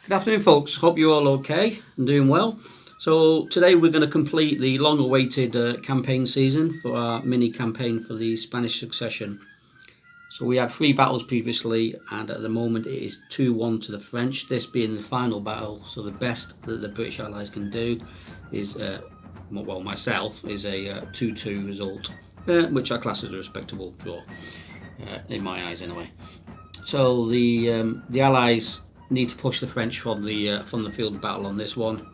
Good afternoon, folks. Hope you're all okay and doing well. So today we're going to complete the long-awaited campaign season for our mini campaign for the Spanish succession. So we had 3 battles previously, and at the moment it is 2-1 to the French, this being the final battle. So the best that the British allies can do is, well, myself, is a 2-2 result, which I class as a respectable draw, in my eyes anyway. So the allies need to push the French from the field of battle on this one.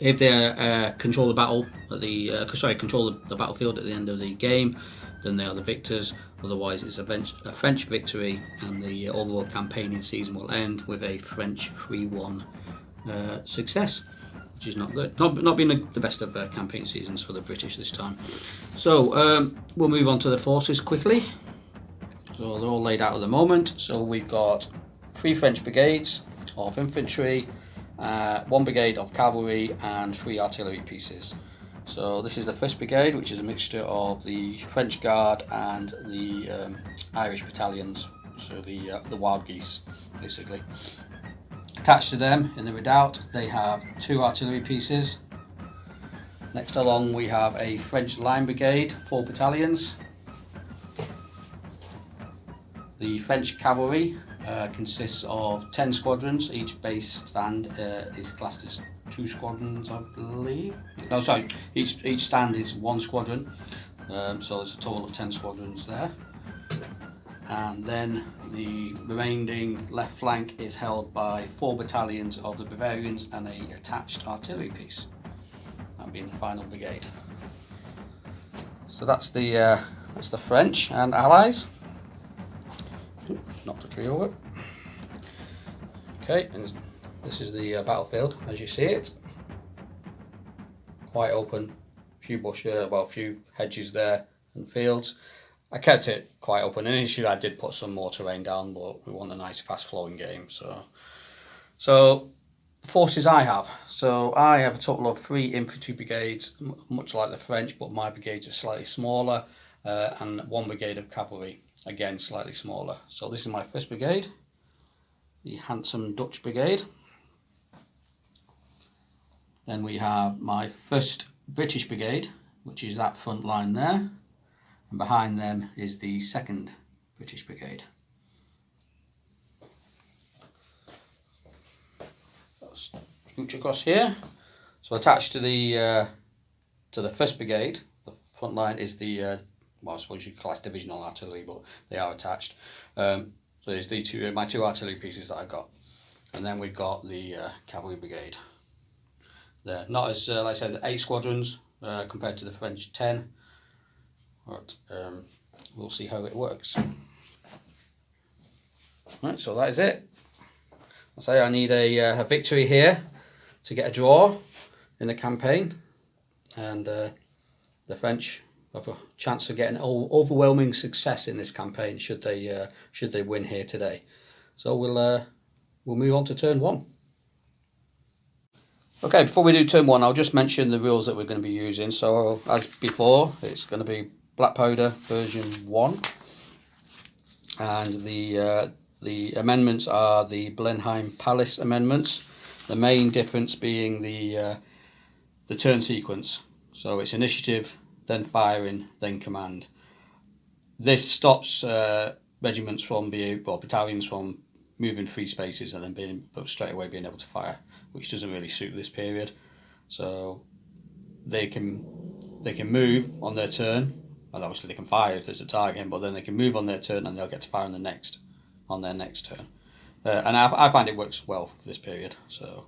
If they control the battle at control the battlefield at the end of the game, then they are the victors. Otherwise, it's a French victory, and the overall campaigning season will end with a French 3-1 success, which is not good. Not been the best of campaign seasons for the British this time. So we'll move on to the forces quickly. So they're all laid out at the moment. So we've got 3 French brigades of infantry, 1 brigade of cavalry, and 3 artillery pieces. So this is the 1st brigade, which is a mixture of the French Guard and the Irish battalions, so the wild geese, basically. Attached to them in the redoubt, they have 2 artillery pieces. Next along, we have a French line brigade, 4 battalions. The French cavalry consists of 10 squadrons. Each base stand is classed as 2 squadrons, I believe. No, sorry, each stand is 1 squadron. So there's a total of 10 squadrons there. And then the remaining left flank is held by 4 battalions of the Bavarians and a attached artillery piece. That being the final brigade. So that's the French and Allies. Knocked a tree over. Okay, and this is the battlefield as you see it. Quite open, few hedges there and fields. I kept it quite open. Initially, I did put some more terrain down, but we want a nice, fast-flowing game. So the forces I have. So I have a total of 3 infantry brigades, much like the French, but my brigades are slightly smaller, and 1 brigade of cavalry. Again, slightly smaller. So this is my 1st brigade, the handsome Dutch brigade. Then we have my 1st British brigade, which is that front line there. And behind them is the 2nd British brigade. Let's scooch across here. So attached to the 1st brigade, the front line is the well, I suppose you class divisional artillery, but they are attached. So there's my 2 artillery pieces that I've got, and then we've got the cavalry brigade. They're not as, like I said, 8 squadrons compared to the French 10, but we'll see how it works. Right, so that is it. I say I need a victory here to get a draw in the campaign, and the French have a chance of getting overwhelming success in this campaign should they win here today. So we'll move on to turn 1. Okay, before we do turn 1, I'll just mention the rules that we're going to be using. So as before, it's going to be Black Powder version 1, and the amendments are the Blenheim Palace amendments. The main difference being the turn sequence. So it's initiative, then firing, then command. This stops regiments from battalions from moving free spaces and then straight away being able to fire, which doesn't really suit this period. So they can move on their turn, and obviously they can fire if there's a target, but then they can move on their turn and they'll get to fire on their next turn. And I find it works well for this period. So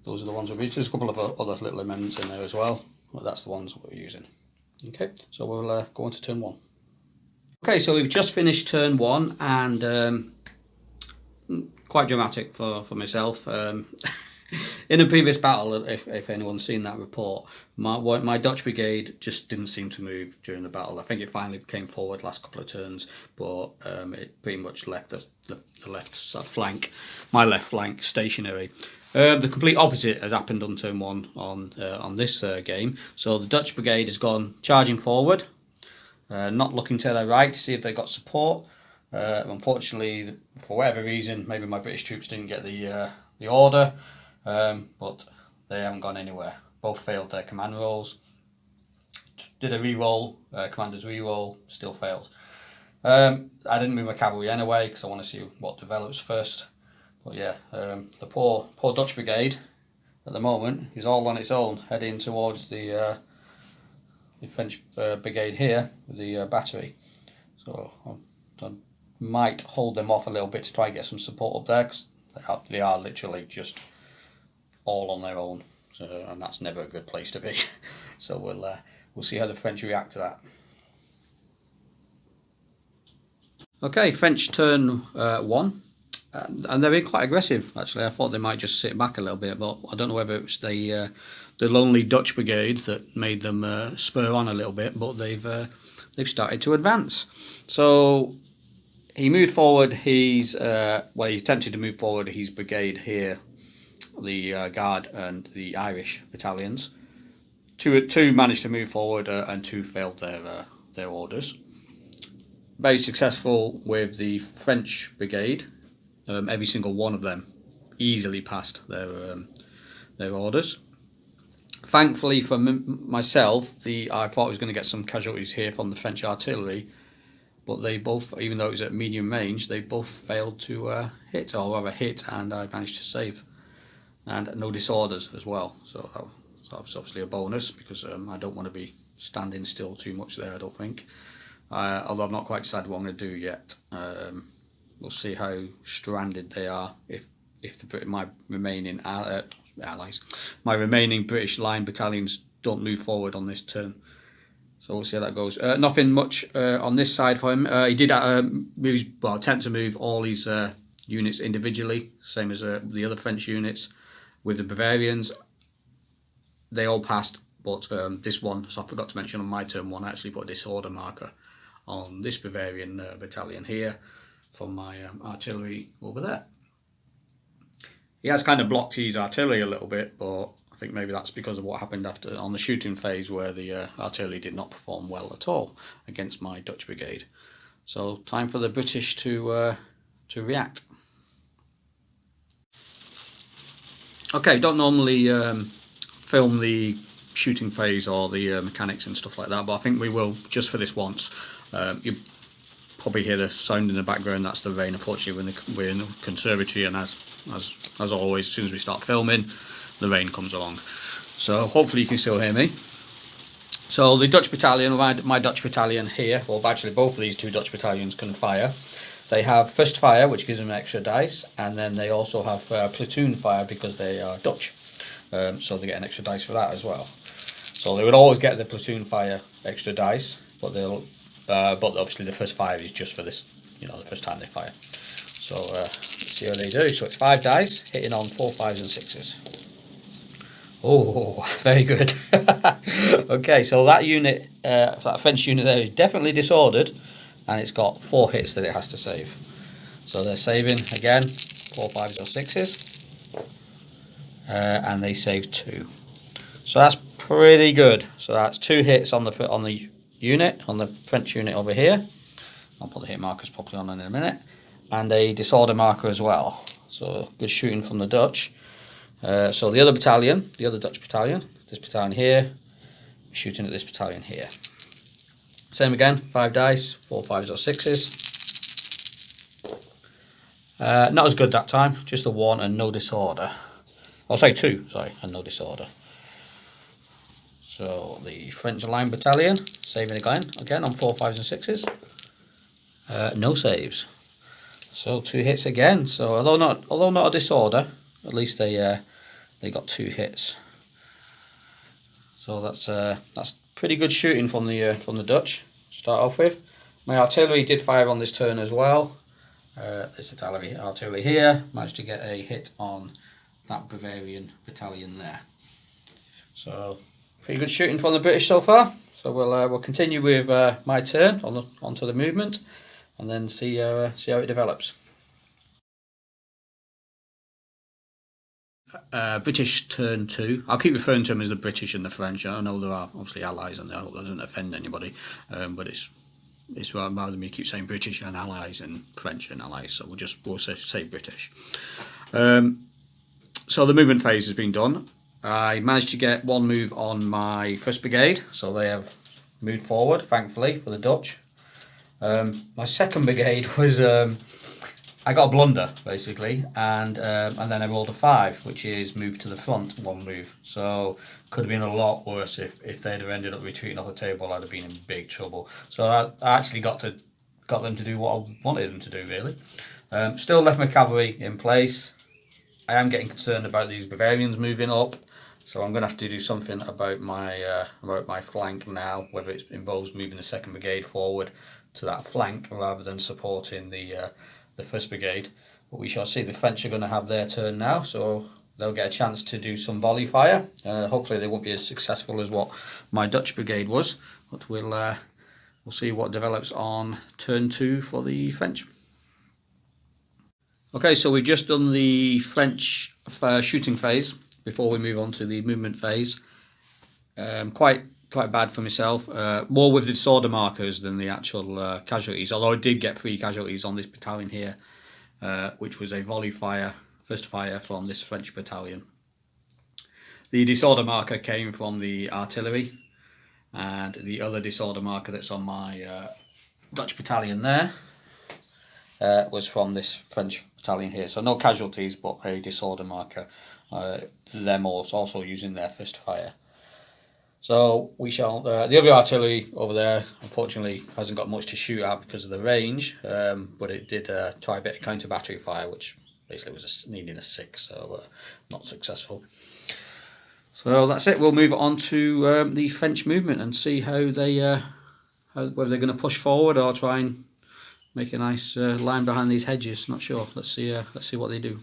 those are the ones we've used. There's a couple of other little amendments in there as well, but that's the ones we're using. Okay, so we'll go on to turn 1. Okay, so we've just finished turn 1, and quite dramatic for myself. In a previous battle, if anyone's seen that report, my Dutch brigade just didn't seem to move during the battle. I think it finally came forward last couple of turns, but it pretty much left the left flank, my left flank, stationary. The complete opposite has happened on turn 1 on this game. So the Dutch brigade has gone charging forward, not looking to their right to see if they got support. Unfortunately, for whatever reason, maybe my British troops didn't get the the order, but they haven't gone anywhere. Both failed their command rolls. Did a re-roll, commander's re-roll, still failed. I didn't move my cavalry anyway because I want to see what develops first. But yeah, the poor Dutch brigade at the moment is all on its own, heading towards the French brigade here with the battery. So I might hold them off a little bit to try and get some support up there, because they are literally just all on their own. So, and that's never a good place to be. So we'll see how the French react to that. Okay, French turn 1, and they're being quite aggressive. Actually, I thought they might just sit back a little bit, but I don't know whether it's the lonely Dutch brigade that made them spur on a little bit. But they've started to advance. So he moved forward. He attempted to move forward his brigade here, the Guard and the Irish battalions. Two managed to move forward, and 2 failed their orders. Very successful with the French brigade. Every single one of them easily passed their orders. Thankfully for myself, I thought I was going to get some casualties here from the French artillery, but they both, even though it was at medium range, they both failed to hit, or rather hit, and I managed to save. And no disorders as well, so that was obviously a bonus, because I don't want to be standing still too much there, I don't think. Although I've not quite decided what I'm going to do yet. We'll see how stranded they are if my remaining allies, my remaining British line battalions don't move forward on this turn. So we'll see how that goes. Nothing much on this side for him. He did attempt to move all his units individually, same as the other French units. With the Bavarians, they all passed, but this one, so I forgot to mention on my turn 1, I actually put a disorder marker on this Bavarian battalion here from my artillery over there. He has kind of blocked his artillery a little bit, but I think maybe that's because of what happened on the shooting phase, where the artillery did not perform well at all against my Dutch brigade. So time for the British to react. Okay, don't normally film the shooting phase or the mechanics and stuff like that, but I think we will just for this once. You probably hear the sound in the background. That's the rain. Unfortunately, we're in the conservatory, and as always, as soon as we start filming, the rain comes along. So hopefully you can still hear me. So the Dutch battalion, my Dutch battalion here, well, actually both of these 2 Dutch battalions can fire. They have first fire, which gives them extra dice, and then they also have platoon fire because they are Dutch. So they get an extra dice for that as well. So they would always get the platoon fire extra dice, but but obviously the first fire is just for this, the first time they fire. So let's see how they do. So it's 5 dice, hitting on 4, 5s and 6s. Oh, very good. Okay, so that unit, that French unit there is definitely disordered, and it's got 4 hits that it has to save. So they're saving again 4, 5s or 6s, and they save 2. So that's pretty good. So that's 2 hits on the unit, on the French unit over here. I'll put the hit markers properly on in a minute, and a disorder marker as well. So good shooting from the Dutch. So the other battalion, the other Dutch battalion, this battalion here, shooting at this battalion here. Same again, 5 dice, 4, 5s or 6s. Not as good that time, just a 1 and no disorder. I'll say 2, sorry, and no disorder. So the French line battalion, saving again on 4, 5s and 6s. No saves. So 2 hits again. So although not a disorder, at least they got 2 hits. So that's pretty good shooting from the Dutch to start off with. My artillery did fire on this turn as well. This artillery here managed to get a hit on that Bavarian battalion there. So pretty good shooting from the British so far. So we'll continue with my turn onto the movement, and then see how it develops. British turn 2. I'll keep referring to them as the British and the French. I know there are obviously allies, and I hope that doesn't offend anybody. But it's rather than me keep saying British and allies and French and allies. So we'll say British. So the movement phase has been done. I managed to get one move on my 1st Brigade, so they have moved forward, thankfully, for the Dutch. My 2nd Brigade was, I got a blunder, basically, and then I rolled a 5, which is moved to the front, one move. So could have been a lot worse if they'd have ended up retreating off the table. I'd have been in big trouble. So I actually got them to do what I wanted them to do, really. Still left my cavalry in place. I am getting concerned about these Bavarians moving up, so I'm going to have to do something about my flank now, whether it involves moving the 2nd Brigade forward to that flank rather than supporting the 1st Brigade. But we shall see. The French are going to have their turn now, so they'll get a chance to do some volley fire. Hopefully they won't be as successful as what my Dutch Brigade was, but we'll see what develops on turn 2 for the French. Okay, so we've just done the French shooting phase before we move on to the movement phase. Quite bad for myself. More with the disorder markers than the actual casualties, although I did get 3 casualties on this battalion here, which was a volley fire, first fire from this French battalion. The disorder marker came from the artillery, and the other disorder marker that's on my Dutch battalion there was from this French battalion here. So no casualties, but a disorder marker. Them also using their first fire. So we shall. The other artillery over there, unfortunately, hasn't got much to shoot at because of the range, but it did try a bit of counter battery fire, which basically was needing a 6, so not successful. So that's it. We'll move on to the French movement and see how they, whether they're going to push forward or try and make a nice line behind these hedges. Not sure. Let's see what they do.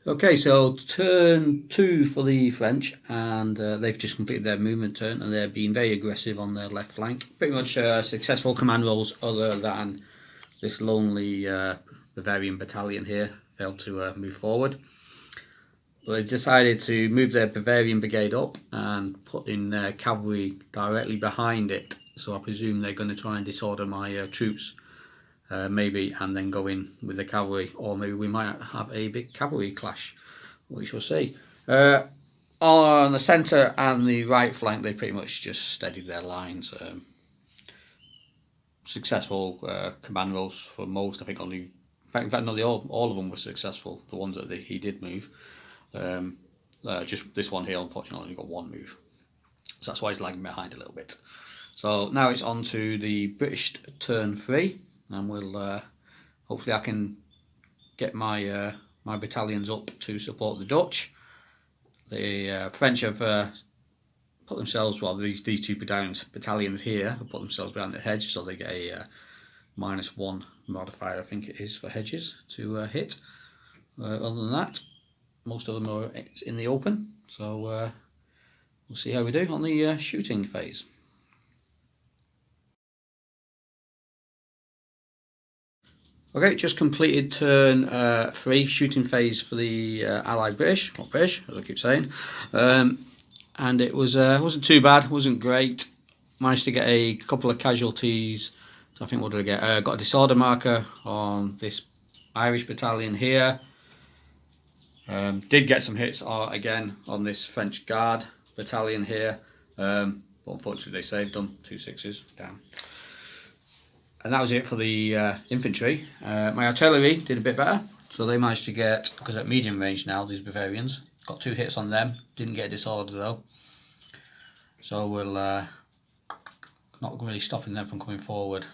Okay, so turn 2 for the French, and they've just completed their movement turn, and they're being very aggressive on their left flank. Pretty much successful command rolls, other than this lonely Bavarian battalion here failed to move forward. But they decided to move their Bavarian brigade up and put in cavalry directly behind it. So I presume they're going to try and disorder my troops, maybe, and then go in with the cavalry, or maybe we might have a big cavalry clash. We shall see. On the centre and the right flank, they pretty much just steadied their lines. Successful command rolls for most. I think only, in fact, no, all of them were successful. The ones that he did move. Just this one here, unfortunately, only got 1 move. So that's why he's lagging behind a little bit. So now it's on to the British turn 3, and we'll hopefully I can get my my battalions up to support the Dutch. The French have put themselves, well, these 2 battalions here have put themselves behind the hedge, so they get a -1 modifier, I think it is, for hedges to hit. Other than that, most of them are in the open, so we'll see how we do on the shooting phase. Okay, just completed turn 3, shooting phase for the Allied British, or British, as I keep saying. And it wasn't too bad, wasn't great. Managed to get a couple of casualties. So I think, what did I get? Got a disorder marker on this Irish battalion here. Did get some hits again on this French Guard battalion here. But unfortunately they saved them, 2 6s, damn. And that was it for the infantry. My artillery did a bit better, so they managed to get, because at medium range now, these Bavarians, got 2 hits on them, didn't get a disorder though. So we'll not really stopping them from coming forward,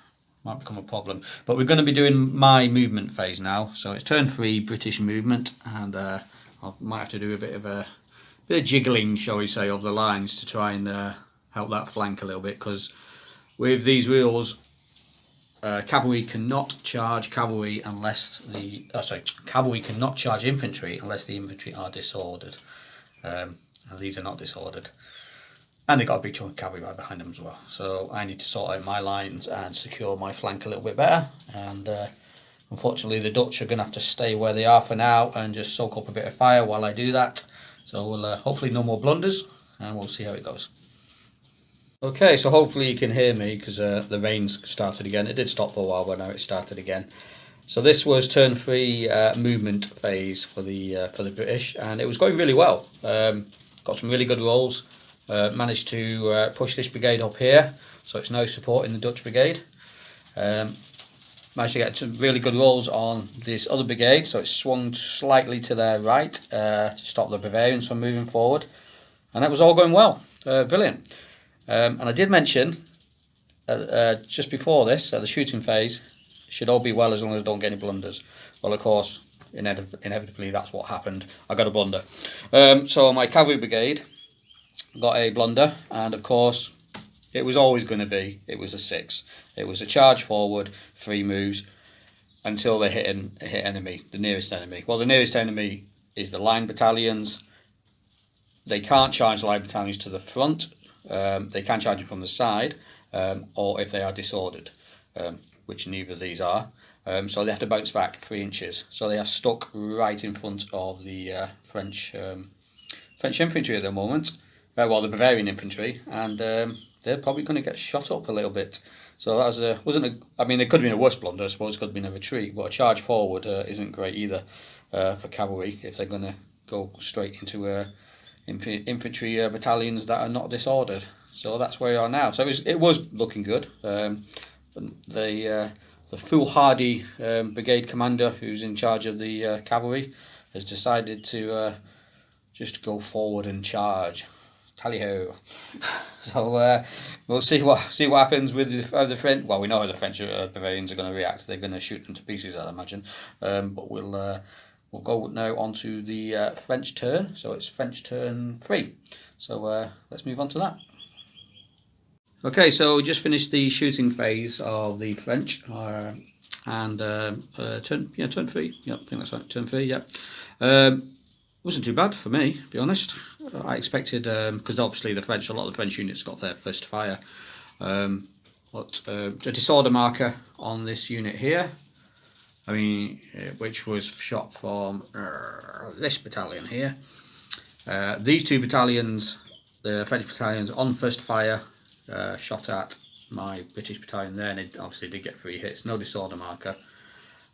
might become a problem. But we're going to be doing my movement phase now, so it's turn 3, British movement, and I might have to do a bit of jiggling, shall we say, of the lines to try and help that flank a little bit, because with these rules, cavalry cannot charge cavalry unless the cavalry cannot charge infantry unless the infantry are disordered, and these are not disordered, and they got a big chunk of cavalry right behind them as well. So I need to sort out my lines and secure my flank a little bit better. And unfortunately, the Dutch are going to have to stay where they are for now and just soak up a bit of fire while I do that. So we'll hopefully no more blunders, and we'll see how it goes. Okay, so hopefully you can hear me, because the rain's started again. It did stop for a while, but now it started again. So this was turn 3 movement phase for the British, and it was going really well. Got some really good rolls. Managed to push this brigade up here, so it's now supporting the Dutch brigade. Managed to get some really good rolls on this other brigade, so it swung slightly to their right to stop the Bavarians from moving forward, and that was all going well. Brilliant. And I did mention just before this, the shooting phase, should all be well as long as I don't get any blunders. Well, of course, inevitably that's what happened. I got a blunder. So my cavalry brigade got a blunder, and of course it was always going to be, it was a 6. It was a charge forward, 3 moves until they hit enemy, the nearest enemy. Well, the nearest enemy is the line battalions. They can't charge line battalions to the front. They can charge them from the side, or if they are disordered, which neither of these are. So they have to bounce back 3 inches. So they are stuck right in front of the French infantry at the moment. Well, the Bavarian infantry, and they're probably going to get shot up a little bit. So that was I mean, it could have been a worse blunder. I suppose it could have been a retreat, but a charge forward isn't great either for cavalry if they're going to go straight into infantry battalions that are not disordered. So that's where we are now. So it was looking good. The foolhardy brigade commander who's in charge of the cavalry has decided to just go forward and charge. Tally ho! So we'll see what happens with the French. Well, we know how the French Bavarians are going to react. They're going to shoot them to pieces, I imagine. But we'll go now on to the French turn. So it's French turn 3. So let's move on to that. Okay, so we just finished the shooting phase of the French, and turn 3. Yeah, I think that's right. Turn 3. Yeah. Wasn't too bad for me, to be honest. I expected, because obviously a lot of the French units got their first fire. But a disorder marker on this unit here, I mean, which was shot from this battalion here. These 2 battalions, the French battalions on first fire, shot at my British battalion there, and it obviously did get 3 hits. No disorder marker,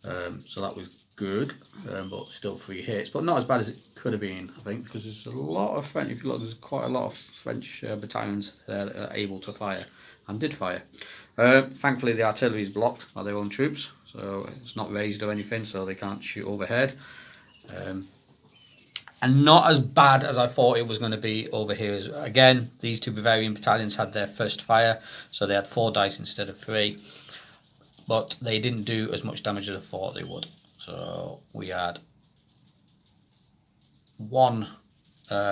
so that was good, but still 3 hits, but not as bad as it could have been, I think, because there's a lot of French. If you look, there's quite a lot of French battalions there that are able to fire, and did fire. Thankfully, the artillery is blocked by their own troops, so it's not raised or anything, so they can't shoot overhead. And not as bad as I thought it was going to be over here. Again, these 2 Bavarian battalions had their first fire, so they had 4 dice instead of 3, but they didn't do as much damage as I thought they would. So we had 1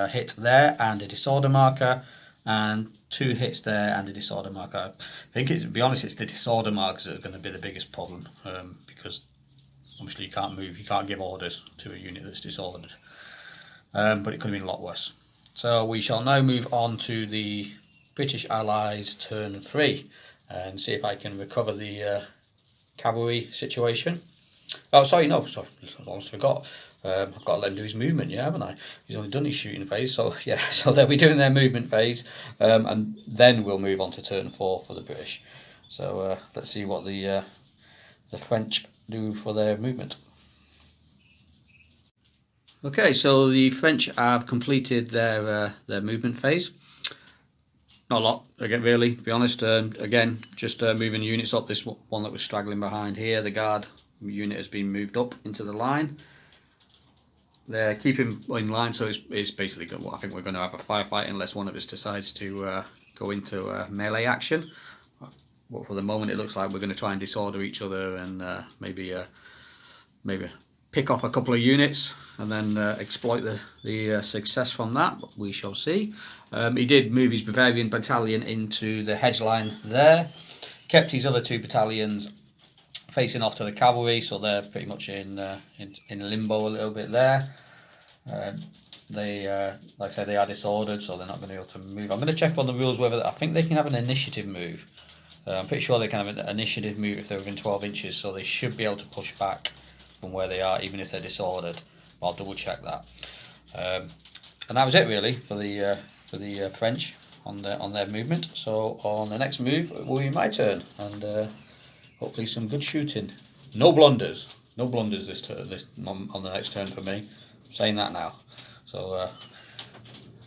hit there and a disorder marker, and 2 hits there and a disorder marker. I think, to be honest, it's the disorder markers that are going to be the biggest problem, because obviously you can't move, you can't give orders to a unit that's disordered. But it could have been a lot worse. So we shall now move on to the British Allies turn 3 and see if I can recover the cavalry situation. Oh, sorry, I almost forgot. I've got to let him do his movement, yeah, haven't I? He's only done his shooting phase, so yeah, so they'll be doing their movement phase, and then we'll move on to turn 4 for the British. So let's see what the French do for their movement. Okay, so the French have completed their movement phase. Not a lot, again, really, to be honest. Again, just moving units up. This one that was straggling behind here, the guard unit has been moved up into the line. They're keeping in line, so it's basically good. Well, I think we're going to have a firefight unless one of us decides to go into melee action. But for the moment, it looks like we're going to try and disorder each other and maybe pick off a couple of units and then exploit the success from that. But we shall see. He did move his Bavarian battalion into the hedge line there, kept his other 2 battalions facing off to the cavalry, so they're pretty much in limbo a little bit there. They, like I said, they are disordered, so they're not going to be able to move. I'm going to check on the rules whether I think they can have an initiative move. I'm pretty sure they can have an initiative move if they're within 12 inches, so they should be able to push back from where they are, even if they're disordered. I'll double check that. And that was it really for the French on their movement. So on the next move it will be my turn, and hopefully some good shooting. No blunders. No blunders this turn. This on the next turn for me. I'm saying that now. So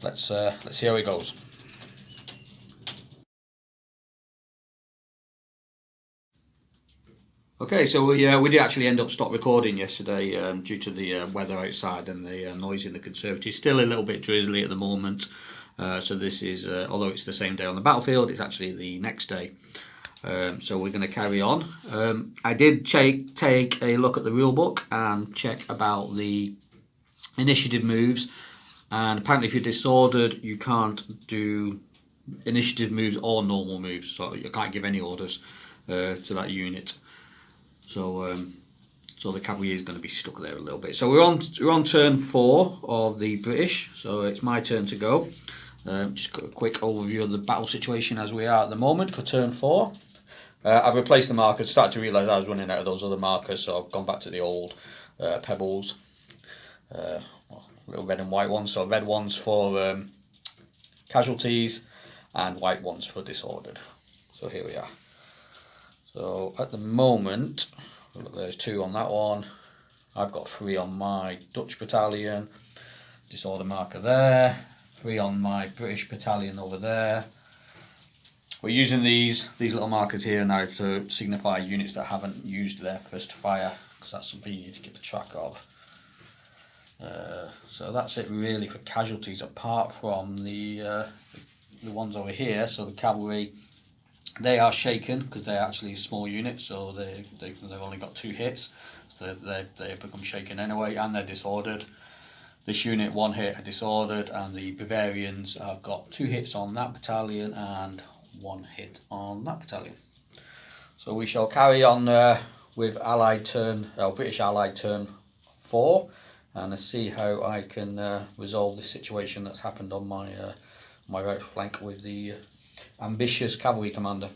let's see how it goes. Okay, so we did actually end up stop recording yesterday due to the weather outside and the noise in the conservatory. Still a little bit drizzly at the moment, so this is although it's the same day on the battlefield, it's actually the next day. So we're going to carry on. I did take a look at the rule book and check about the initiative moves, and apparently if you're disordered you can't do initiative moves or normal moves, so you can't give any orders to that unit. So so the cavalry is going to be stuck there a little bit. So we're on turn 4 of the British, so it's my turn to go. Just got a quick overview of the battle situation as we are at the moment for turn 4. I've replaced the markers, started to realise I was running out of those other markers, so I've gone back to the old pebbles, little red and white ones. So red ones for casualties and white ones for disordered. So here we are. So at the moment, look, there's 2 on that one. I've got 3 on my Dutch battalion, disorder marker there, 3 on my British battalion over there. We're using these little markers here now to signify units that haven't used their first fire, because that's something you need to keep a track of. So that's it really for casualties, apart from the ones over here. So the cavalry, they are shaken because they're actually small units, so they've only got 2 hits, so they become shaken anyway, and they're disordered. This unit 1 hit are disordered, and the Bavarians have got 2 hits on that battalion and 1 hit on that battalion. So we shall carry on with British Allied turn 4, and see how I can resolve this situation that's happened on my right flank with the ambitious cavalry commander.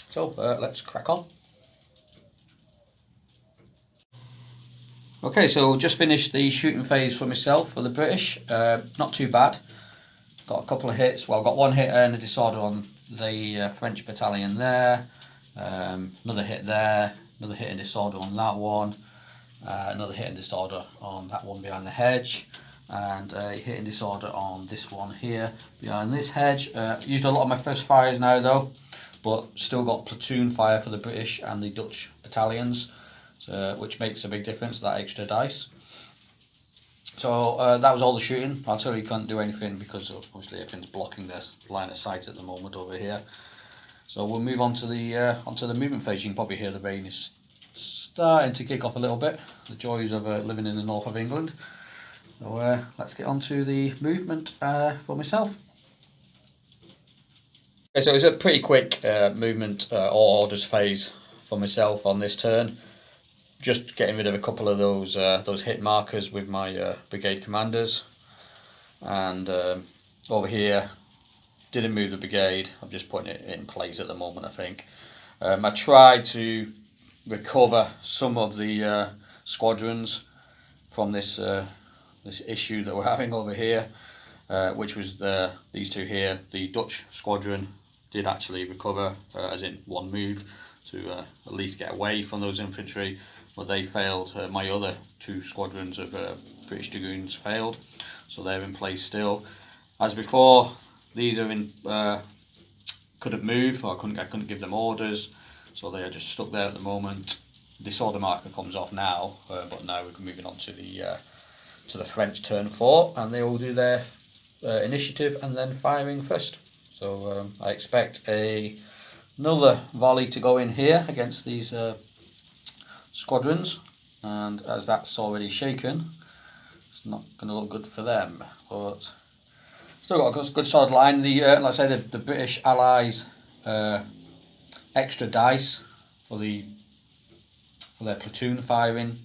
So let's crack on. Okay, so just finished the shooting phase for myself for the British. Not too bad. Got a couple of hits. Well, I've got 1 hit and a disorder on the French battalion there. Another hit there. Another hit and disorder on that one. Another hit and disorder on that one behind the hedge. And a hit and disorder on this one here behind this hedge. Used a lot of my first fires now though, but still got platoon fire for the British and the Dutch battalions, which makes a big difference, that extra dice. So that was all the shooting. I'll tell you, can't do anything because obviously everything's blocking this line of sight at the moment over here. So we'll move on to the movement phase. You can probably hear the rain is starting to kick off a little bit. The joys of living in the north of England. So let's get on to the movement for myself. Okay, so it's a pretty quick movement or orders phase for myself on this turn. Just getting rid of a couple of those hit markers with my brigade commanders, and over here didn't move the brigade. I'm just putting it in place at the moment. I think I tried to recover some of the squadrons from this issue that we're having over here, which was these 2 here. The Dutch squadron did actually recover, as in 1 move, to at least get away from those infantry, but they failed. My other 2 squadrons of British Dragoons failed, so they're in place still. As before, these are in couldn't move, or I couldn't give them orders, so they are just stuck there at the moment. Disorder marker comes off now, but now we're moving on to the French turn 4, and they will do their initiative and then firing first. So I expect another volley to go in here against these squadrons, and as that's already shaken, it's not going to look good for them, but still got a good solid line. Like I said, the British Allies extra dice for their platoon firing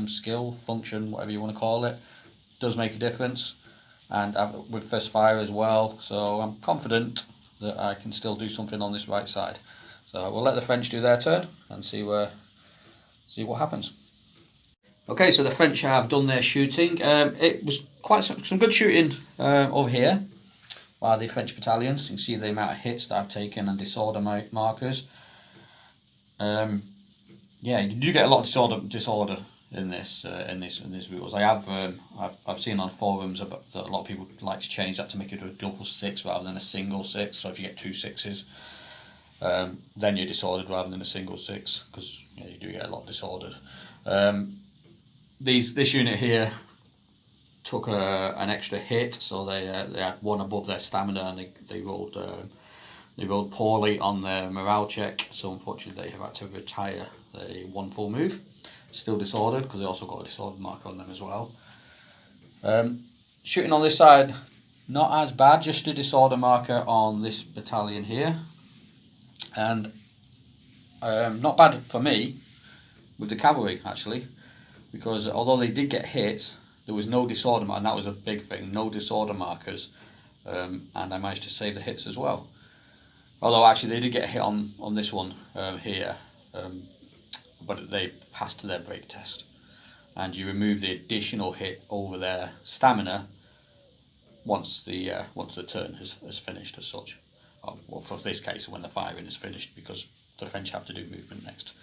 skill, function, whatever you want to call it, does make a difference, and with first fire as well. So I'm confident that I can still do something on this right side. So we'll let the French do their turn and see what happens. Okay, so the French have done their shooting. It was quite some good shooting over here by the French battalions. You can see the amount of hits that I've taken and disorder markers. yeah, you do get a lot of disorder in this rules. I've seen on forums that a lot of people like to change that to make it a double six rather than a single six. So if you get two sixes, then you're disordered rather than a single six, because you do get a lot disordered. This unit here took an extra hit, so they had one above their stamina, and they rolled poorly on their morale check. So unfortunately, they have had to retire the one full move. Still disordered, because they also got a disordered marker on them as well. Shooting on this side, not as bad, just a disorder marker on this battalion here, and not bad for me with the cavalry actually, because although they did get hit, there was no disorder marker, and that was a big thing, no disorder markers, and I managed to save the hits as well. Although actually they did get a hit on this one here, but they passed their break test, and you remove the additional hit over their stamina once the turn has finished as such. Well, for this case, when the firing is finished, because the French have to do movement next.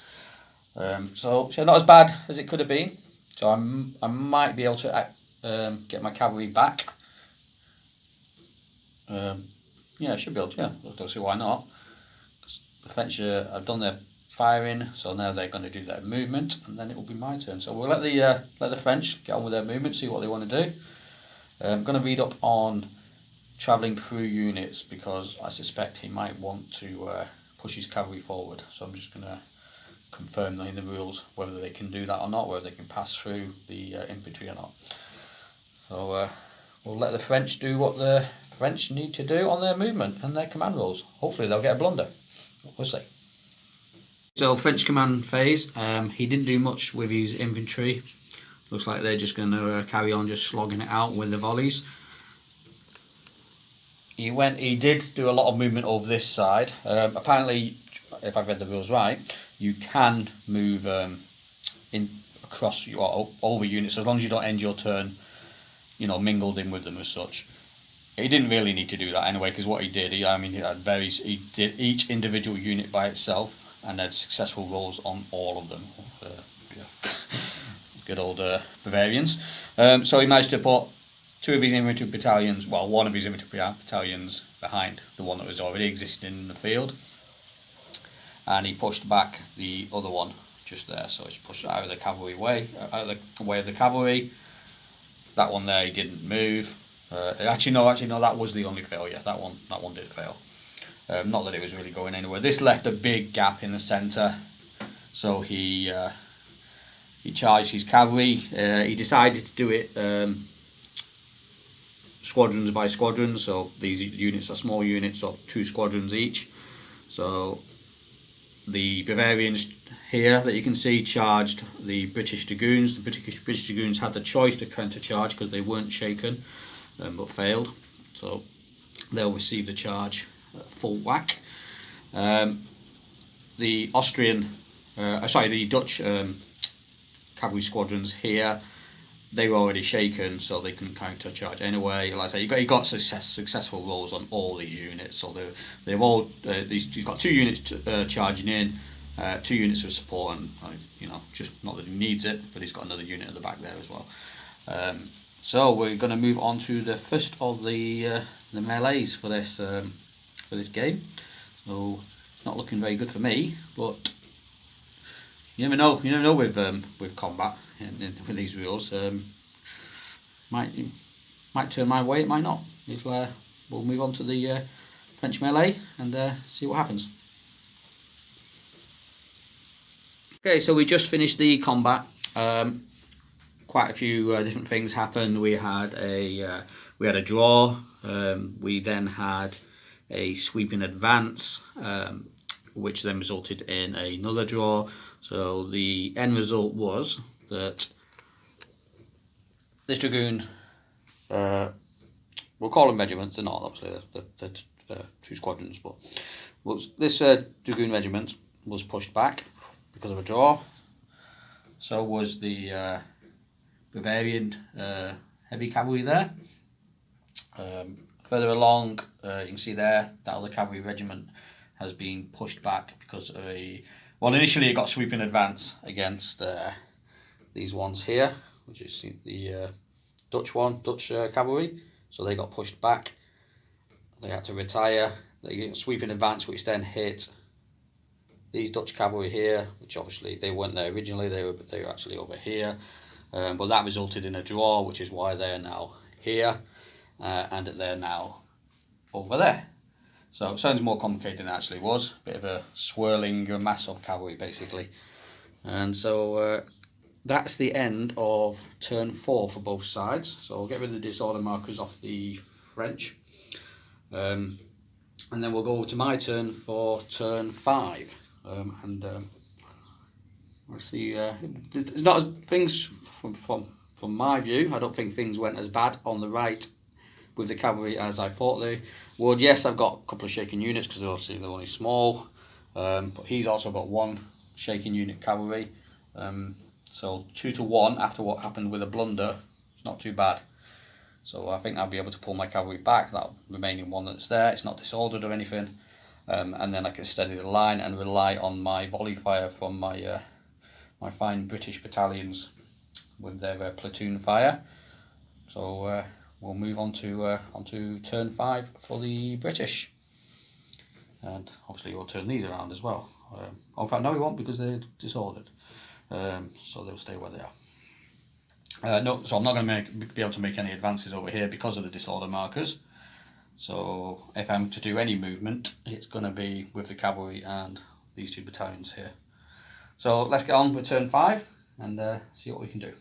So not as bad as it could have been. So I might be able to get my cavalry back. Yeah, I should be able to. Yeah, I don't see why not. The French have done their firing, so now they're going to do their movement, and then it will be my turn. So we'll let the French get on with their movement, see what they want to do. I'm going to read up on travelling through units, because I suspect he might want to push his cavalry forward. So I'm just going to confirm in the rules whether they can do that or not, whether they can pass through the infantry or not. So we'll let the French do what the French need to do on their movement and their command rolls. Hopefully they'll get a blunder. We'll see. So French command phase, he didn't do much with his infantry. Looks like they're just going to carry on just slogging it out with the volleys. He did do a lot of movement over this side. Apparently, if I've read the rules right, you can move across or over units as long as you don't end your turn, mingled in with them as such. He didn't really need to do that anyway, because what he did, he did each individual unit by itself and had successful rolls on all of them. Good old Bavarians. So he managed to put two of his infantry battalions, well, one of his infantry battalions behind the one that was already existing in the field, and he pushed back the other one just there. So he's pushed out of the cavalry way, out of the way of the cavalry. That one there, he didn't move. Actually no, that was the only failure. That one did fail. Not that it was really going anywhere. This left a big gap in the centre, so he charged his cavalry. He decided to do it squadrons by squadrons, so these units are small units of 2 squadrons each. So the Bavarians here that you can see charged the British Dragoons. The British Dragoons had the choice to counter-charge because they weren't shaken, but failed. So they'll receive the charge at full whack. The Dutch cavalry squadrons here, they were already shaken, so they couldn't counter-charge anyway. Like I say, he got successful rolls on all these units. So they've all he's got 2 units charging in, 2 units of support, and just not that he needs it, but he's got another unit at the back there as well. So we're going to move on to the first of the melees for this game. So it's not looking very good for me, but you never know. You never know with combat with these rules. Might turn my way. It might not. We'll move on to the French melee and see what happens. Okay, so we just finished the combat. Quite a few different things happened. We had a draw. We then had a sweeping advance, which then resulted in another draw. So the end result was that this dragoon, we'll call them regiments, they're not, obviously, they're 2 squadrons, but this dragoon regiment was pushed back because of a draw. So was the Bavarian heavy cavalry there. Further along, you can see there that other cavalry regiment has been pushed back because of a Well, initially it got sweeping advance against these ones here, which is the Dutch cavalry. So they got pushed back. They had to retire. They get sweeping advance, which then hit these Dutch cavalry here, which obviously they weren't there originally. They were actually over here, but that resulted in a draw, which is why they're now here, and they're now over there. So it sounds more complicated than it actually was. Bit of a swirling mass of cavalry basically, and so that's the end of turn 4 for both sides. So I'll get rid of the disorder markers off the French. And then we'll go over to my turn for turn 5. Let's see. It's not as things from my view. I don't think things went as bad on the right with the cavalry as I thought they would. Yes, I've got a couple of shaking units because obviously they're only small. But he's also got 1 shaking unit cavalry. So 2 to 1 after what happened with a blunder. It's not too bad. So I think I'll be able to pull my cavalry back, that remaining 1 that's there. It's not disordered or anything. And then I can steady the line and rely on my volley fire from my my fine British battalions with their platoon fire. So we'll move on to turn 5 for the British. And obviously we'll turn these around as well. In fact, no, we won't because they're disordered. So they'll stay where they are. No, so I'm not going to be able to make any advances over here because of the disorder markers. So if I'm to do any movement, it's going to be with the cavalry and these 2 battalions here. So let's get on with turn 5 and see what we can do.